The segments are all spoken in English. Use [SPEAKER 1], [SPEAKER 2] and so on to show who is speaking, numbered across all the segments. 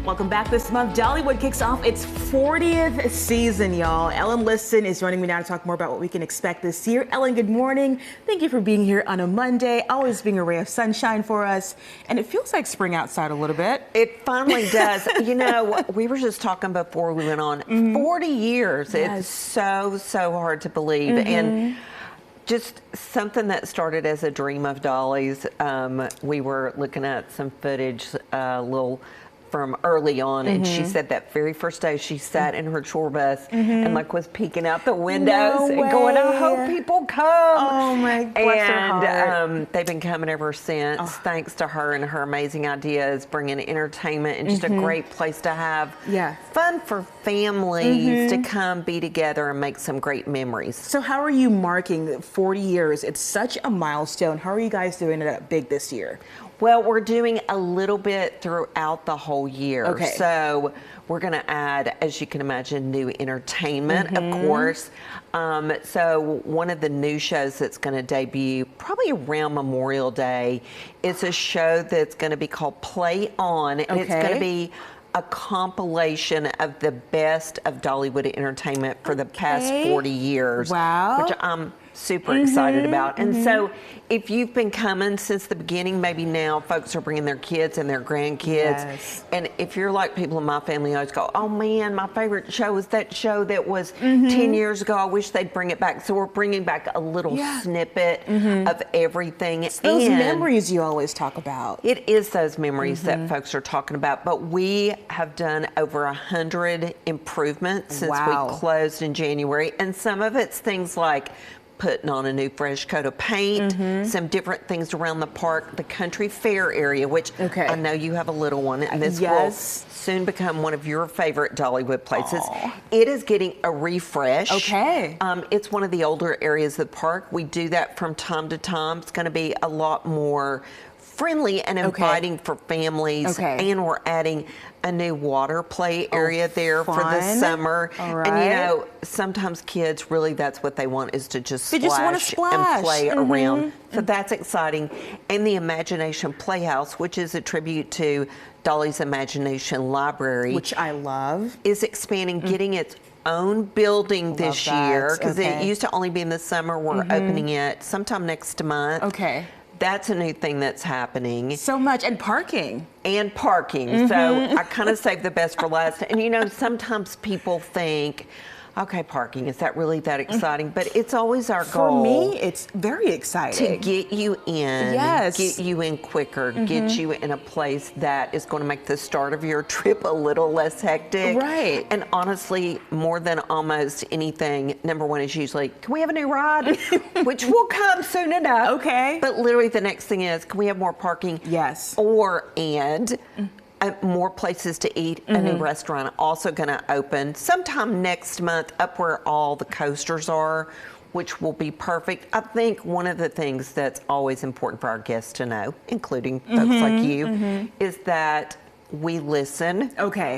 [SPEAKER 1] Welcome back. This month, Dollywood kicks off its 40th season, y'all. Ellen Liston is joining me now to talk more about what we can expect this year. Ellen, good morning. Thank you for being here on a Monday, always being a ray of sunshine for us. And it feels like spring outside a little bit.
[SPEAKER 2] It finally does. You know, we were just talking before we went on, 40 years.
[SPEAKER 1] Yes.
[SPEAKER 2] It's so hard to believe. And just something that started as a dream of Dolly's. We were looking at some footage, from early on, and she said that very first day she sat in her tour bus and like was peeking out the windows and going, "I hope people come."
[SPEAKER 1] Oh my, bless her heart.
[SPEAKER 2] And they've been coming ever since, thanks to her and her amazing ideas, bringing entertainment and just a great place to have fun for families to come be together and make some great memories.
[SPEAKER 1] So how are you marking 40 years? It's such a milestone. How are you guys doing it big this year?
[SPEAKER 2] Well, we're doing a little bit throughout the whole year.
[SPEAKER 1] Okay.
[SPEAKER 2] So we're going to add, as you can imagine, new entertainment, of course. So one of the new shows that's going to debut probably around Memorial Day is a show that's going to be called Play On. And it's going to be a compilation of the best of Dollywood entertainment for the past 40 years.
[SPEAKER 1] Wow.
[SPEAKER 2] Which I'm super excited about. And so if you've been coming since the beginning, maybe now folks are bringing their kids and their grandkids. And if you're like people in my family, I always go, "Oh man, my favorite show is that show that was 10 years ago. I wish they'd bring it back." So we're bringing back a little snippet of everything.
[SPEAKER 1] It's those memories you always talk about.
[SPEAKER 2] It is those memories that folks are talking about. But we have done over 100 improvements since we closed in January. And some of it's things like putting on a new fresh coat of paint, some different things around the park, the country fair area, which I know you have a little one, and this will soon become one of your favorite Dollywood places. It is getting a refresh. It's one of the older areas of the park. We do that from time to time. It's going to be a lot more friendly and inviting for families, and we're adding a new water play area there for the summer. And you know, sometimes kids really, that's what they want, is to just splash and play around. So that's exciting. And the Imagination Playhouse, which is a tribute to Dolly's Imagination Library,
[SPEAKER 1] which I love,
[SPEAKER 2] is expanding, getting its own building this year, because it used to only be in the summer. We're opening it sometime next month. That's a new thing that's happening.
[SPEAKER 1] So much. And parking.
[SPEAKER 2] And parking. So I kind of saved the best for last. And you know, sometimes people think, okay, parking, is that really that exciting? But it's always our goal.
[SPEAKER 1] For me, it's very exciting.
[SPEAKER 2] To get you in. Get you in quicker. Get you in a place that is going to make the start of your trip a little less hectic. And honestly, more than almost anything, number one is usually, can we have a new ride? Which will come soon enough. But literally the next thing is, can we have more parking? And more places to eat. A new restaurant also going to open sometime next month up where all the coasters are, which will be perfect. I think one of the things that's always important for our guests to know, including folks like you, is that we listen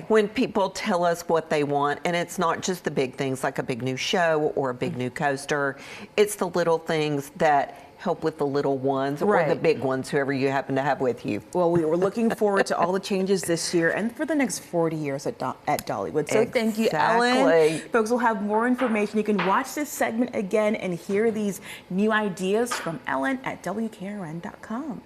[SPEAKER 2] when people tell us what they want. And it's not just the big things like a big new show or a big new coaster. It's the little things that help with the little ones or the big ones, whoever you happen to have with you.
[SPEAKER 1] Well, we were looking forward to all the changes this year and for the next 40 years at Dollywood. So thank you, Ellen. Folks will have more information. You can watch this segment again and hear these new ideas from Ellen at WKRN.com.